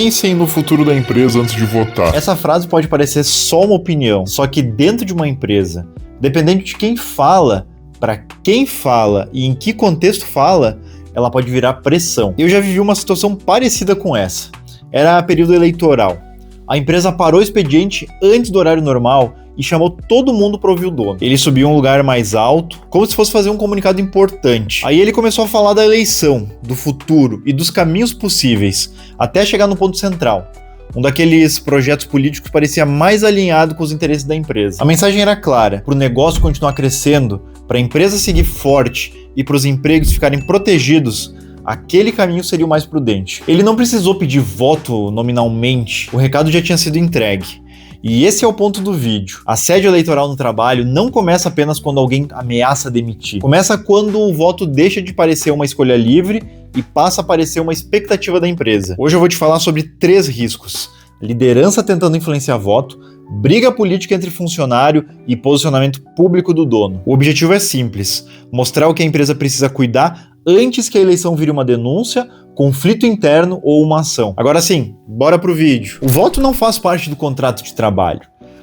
Pensem no futuro da empresa antes de votar. Essa frase pode parecer só uma opinião, só que dentro de uma empresa, dependendo de quem fala, para quem fala e em que contexto fala, ela pode virar pressão. Eu já vivi uma situação parecida com essa. Era período eleitoral. A empresa parou o expediente antes do horário normal e chamou todo mundo para ouvir o dono. Ele subiu a um lugar mais alto, como se fosse fazer um comunicado importante. Aí ele começou a falar da eleição, do futuro e dos caminhos possíveis, até chegar no ponto central. Um daqueles projetos políticos que parecia mais alinhado com os interesses da empresa. A mensagem era clara: para o negócio continuar crescendo, para a empresa seguir forte e para os empregos ficarem protegidos, aquele caminho seria o mais prudente. Ele não precisou pedir voto nominalmente, o recado já tinha sido entregue. E esse é o ponto do vídeo. Assédio eleitoral no trabalho não começa apenas quando alguém ameaça demitir. Começa quando o voto deixa de parecer uma escolha livre e passa a parecer uma expectativa da empresa. Hoje eu vou te falar sobre 3 riscos: liderança tentando influenciar voto, briga política entre funcionário e posicionamento público do dono. O objetivo é simples: mostrar o que a empresa precisa cuidar antes que a eleição vire uma denúncia, conflito interno ou uma ação. Agora sim, bora pro vídeo. O voto não faz parte do contrato de trabalho.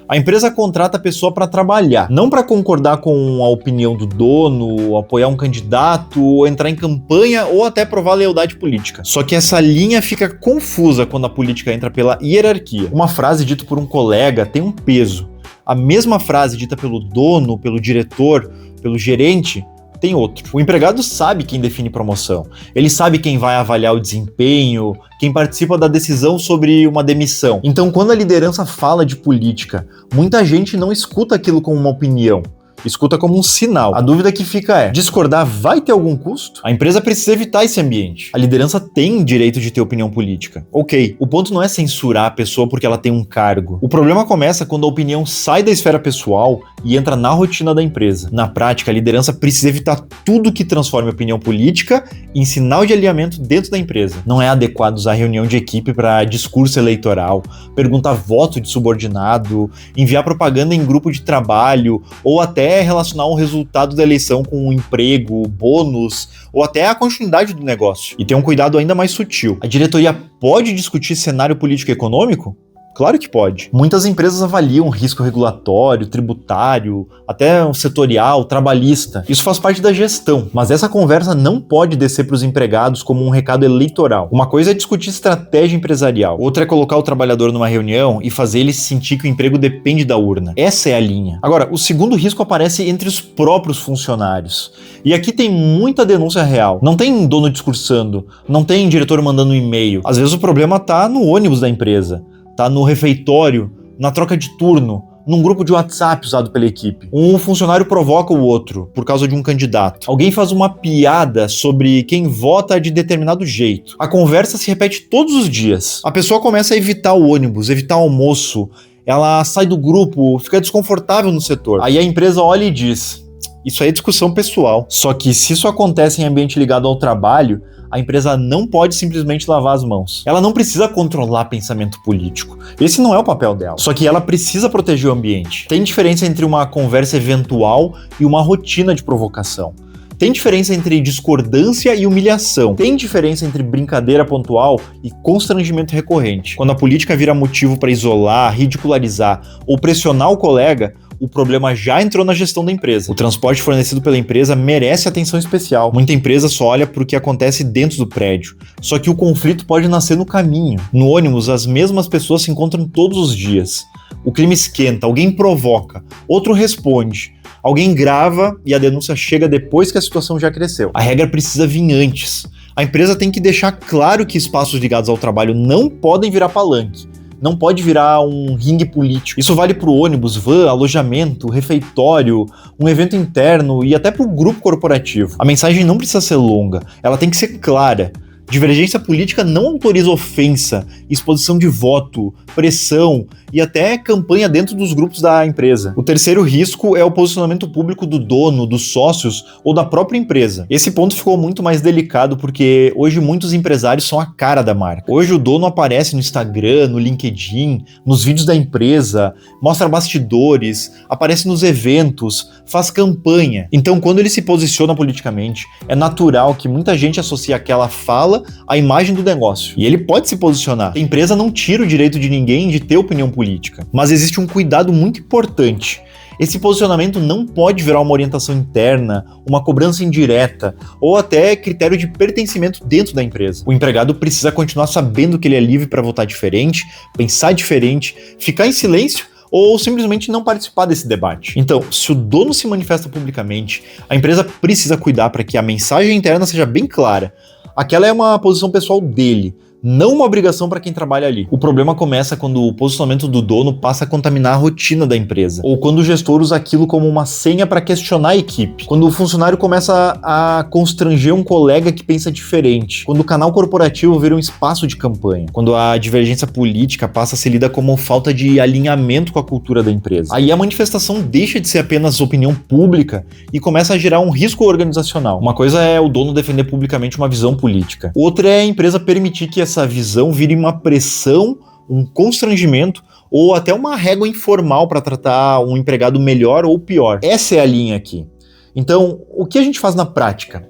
A empresa contrata a pessoa para trabalhar, não para concordar com a opinião do dono, apoiar um candidato, ou entrar em campanha ou até provar lealdade política. Só que essa linha fica confusa quando a política entra pela hierarquia. Uma frase dita por um colega tem um peso. A mesma frase dita pelo dono, pelo diretor, pelo gerente, tem outro. O empregado sabe quem define promoção. Ele sabe quem vai avaliar o desempenho, quem participa da decisão sobre uma demissão. Então, quando a liderança fala de política, muita gente não escuta aquilo como uma opinião. Escuta como um sinal. A dúvida que fica é: discordar vai ter algum custo? A empresa precisa evitar esse ambiente. A liderança tem direito de ter opinião política. Ok, o ponto não é censurar a pessoa porque ela tem um cargo. O problema começa quando a opinião sai da esfera pessoal e entra na rotina da empresa. Na prática, a liderança precisa evitar tudo que transforme a opinião política em sinal de alinhamento dentro da empresa. Não é adequado usar reunião de equipe para discurso eleitoral, perguntar voto de subordinado, enviar propaganda em grupo de trabalho ou até relacionar o resultado da eleição com um emprego, bônus ou até a continuidade do negócio. E tem um cuidado ainda mais sutil. A diretoria pode discutir cenário político e econômico? Claro que pode. Muitas empresas avaliam risco regulatório, tributário, até um setorial, trabalhista. Isso faz parte da gestão, mas essa conversa não pode descer para os empregados como um recado eleitoral. Uma coisa é discutir estratégia empresarial, outra é colocar o trabalhador numa reunião e fazer ele sentir que o emprego depende da urna. Essa é a linha. Agora, o segundo risco aparece entre os próprios funcionários. E aqui tem muita denúncia real. Não tem dono discursando, não tem diretor mandando um e-mail. Às vezes o problema está no ônibus da empresa. Tá no refeitório, na troca de turno, num grupo de WhatsApp usado pela equipe. Um funcionário provoca o outro por causa de um candidato. Alguém faz uma piada sobre quem vota de determinado jeito. A conversa se repete todos os dias. A pessoa começa a evitar o ônibus, evitar o almoço. Ela sai do grupo, fica desconfortável no setor. Aí a empresa olha e diz: isso aí é discussão pessoal. Só que se isso acontece em ambiente ligado ao trabalho, a empresa não pode simplesmente lavar as mãos. Ela não precisa controlar pensamento político. Esse não é o papel dela. Só que ela precisa proteger o ambiente. Tem diferença entre uma conversa eventual e uma rotina de provocação. Tem diferença entre discordância e humilhação. Tem diferença entre brincadeira pontual e constrangimento recorrente. Quando a política vira motivo para isolar, ridicularizar ou pressionar o colega, o problema já entrou na gestão da empresa. O transporte fornecido pela empresa merece atenção especial. Muita empresa só olha para o que acontece dentro do prédio. Só que o conflito pode nascer no caminho. No ônibus, as mesmas pessoas se encontram todos os dias. O clima esquenta, alguém provoca, outro responde. Alguém grava e a denúncia chega depois que a situação já cresceu. A regra precisa vir antes. A empresa tem que deixar claro que espaços ligados ao trabalho não podem virar palanque. Não pode virar um ringue político. Isso vale para o ônibus, van, alojamento, refeitório, um evento interno e até para o grupo corporativo. A mensagem não precisa ser longa, ela tem que ser clara. Divergência política não autoriza ofensa, exposição de voto, pressão e até campanha dentro dos grupos da empresa. O terceiro risco é o posicionamento público do dono, dos sócios ou da própria empresa. Esse ponto ficou muito mais delicado porque hoje muitos empresários são a cara da marca. Hoje o dono aparece no Instagram, no LinkedIn, nos vídeos da empresa, mostra bastidores, aparece nos eventos, faz campanha. Então, quando ele se posiciona politicamente, é natural que muita gente associe aquela fala à imagem do negócio. E ele pode se posicionar. A empresa não tira o direito de ninguém de ter opinião política. Mas existe um cuidado muito importante. Esse posicionamento não pode virar uma orientação interna, uma cobrança indireta ou até critério de pertencimento dentro da empresa. O empregado precisa continuar sabendo que ele é livre para votar diferente, pensar diferente, ficar em silêncio ou simplesmente não participar desse debate. Então, se o dono se manifesta publicamente, a empresa precisa cuidar para que a mensagem interna seja bem clara. Aquela é uma posição pessoal dele, não uma obrigação para quem trabalha ali. O problema começa quando o posicionamento do dono passa a contaminar a rotina da empresa, ou quando o gestor usa aquilo como uma senha para questionar a equipe, quando o funcionário começa a constranger um colega que pensa diferente, quando o canal corporativo vira um espaço de campanha, quando a divergência política passa a ser lida como falta de alinhamento com a cultura da empresa. Aí a manifestação deixa de ser apenas opinião pública e começa a gerar um risco organizacional. Uma coisa é o dono defender publicamente uma visão política, outra é a empresa permitir que essa visão vire uma pressão, um constrangimento ou até uma régua informal para tratar um empregado melhor ou pior. Essa é a linha aqui. Então, o que a gente faz na prática?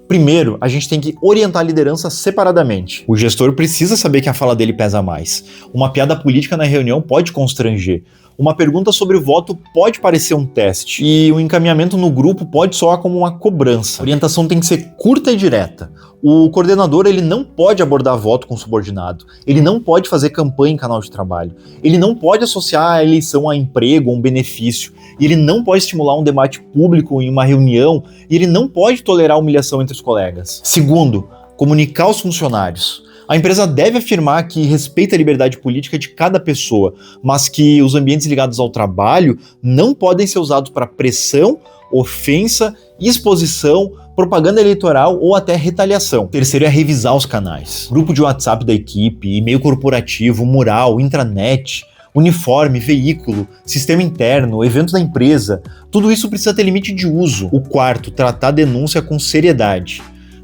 Primeiro, a gente tem que orientar a liderança separadamente. O gestor precisa saber que a fala dele pesa mais. Uma piada política na reunião pode constranger. Uma pergunta sobre o voto pode parecer um teste. E o encaminhamento no grupo pode soar como uma cobrança. A orientação tem que ser curta e direta. O coordenador ele não pode abordar voto com subordinado. Ele não pode fazer campanha em canal de trabalho. Ele não pode associar a eleição a emprego ou um benefício. E ele não pode estimular um debate público em uma reunião. E ele não pode tolerar humilhação entre os colegas. Segundo, comunicar aos funcionários. A empresa deve afirmar que respeita a liberdade política de cada pessoa, mas que os ambientes ligados ao trabalho não podem ser usados para pressão, ofensa, exposição, propaganda eleitoral ou até retaliação. Terceiro é revisar os canais. Grupo de WhatsApp da equipe, e-mail corporativo, mural, intranet, uniforme, veículo, sistema interno, evento da empresa. Tudo isso precisa ter limite de uso. O quarto, tratar a denúncia com seriedade.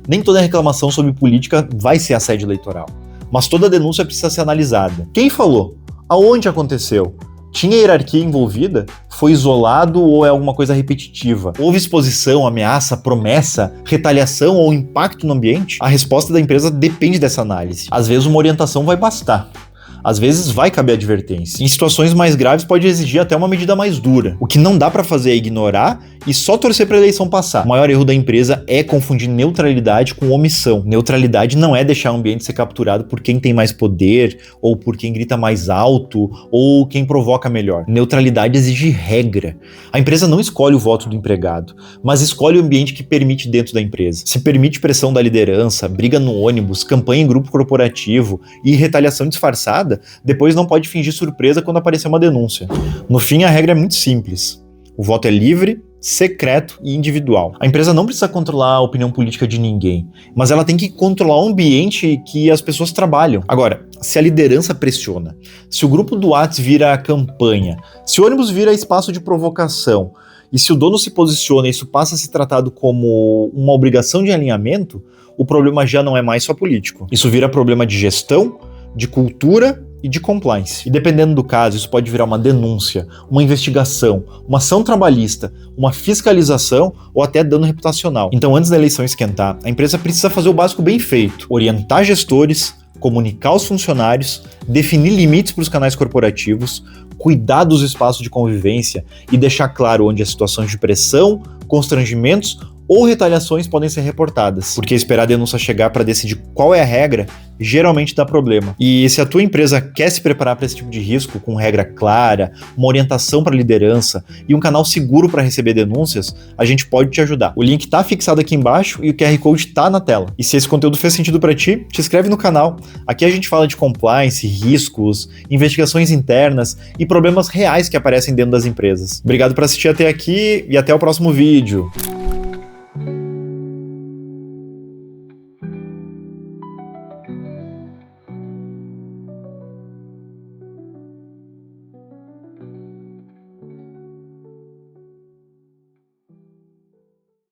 Nem toda reclamação sobre política vai ser assédio eleitoral, mas toda denúncia precisa ser analisada. Quem falou? Aonde aconteceu? Tinha hierarquia envolvida? Foi isolado ou é alguma coisa repetitiva? Houve exposição, ameaça, promessa, retaliação ou impacto no ambiente? A resposta da empresa depende dessa análise. Às vezes uma orientação vai bastar. Às vezes vai caber advertência. Em situações mais graves pode exigir até uma medida mais dura. O que não dá para fazer é ignorar e só torcer para a eleição passar. O maior erro da empresa é confundir neutralidade com omissão. Neutralidade não é deixar o ambiente ser capturado por quem tem mais poder, ou por quem grita mais alto, ou quem provoca melhor. Neutralidade exige regra. A empresa não escolhe o voto do empregado, mas escolhe o ambiente que permite dentro da empresa. Se permite pressão da liderança, briga no ônibus, campanha em grupo corporativo e retaliação disfarçada, depois não pode fingir surpresa quando aparecer uma denúncia. No fim, a regra é muito simples. O voto é livre, secreto e individual. A empresa não precisa controlar a opinião política de ninguém, mas ela tem que controlar o ambiente que as pessoas trabalham. Agora, se a liderança pressiona, se o grupo do WhatsApp vira campanha, se o ônibus vira espaço de provocação, e se o dono se posiciona e isso passa a ser tratado como uma obrigação de alinhamento, o problema já não é mais só político. Isso vira problema de gestão, de cultura e de compliance. E dependendo do caso, isso pode virar uma denúncia, uma investigação, uma ação trabalhista, uma fiscalização ou até dano reputacional. Então, antes da eleição esquentar, a empresa precisa fazer o básico bem feito: orientar gestores, comunicar aos funcionários, definir limites para os canais corporativos, cuidar dos espaços de convivência e deixar claro onde as situações de pressão, constrangimentos ou retaliações podem ser reportadas, porque esperar a denúncia chegar para decidir qual é a regra geralmente dá problema. E se a tua empresa quer se preparar para esse tipo de risco, com regra clara, uma orientação para a liderança e um canal seguro para receber denúncias, a gente pode te ajudar. O link está fixado aqui embaixo e o QR Code está na tela. E se esse conteúdo fez sentido para ti, te inscreve no canal. Aqui a gente fala de compliance, riscos, investigações internas e problemas reais que aparecem dentro das empresas. Obrigado por assistir até aqui e até o próximo vídeo.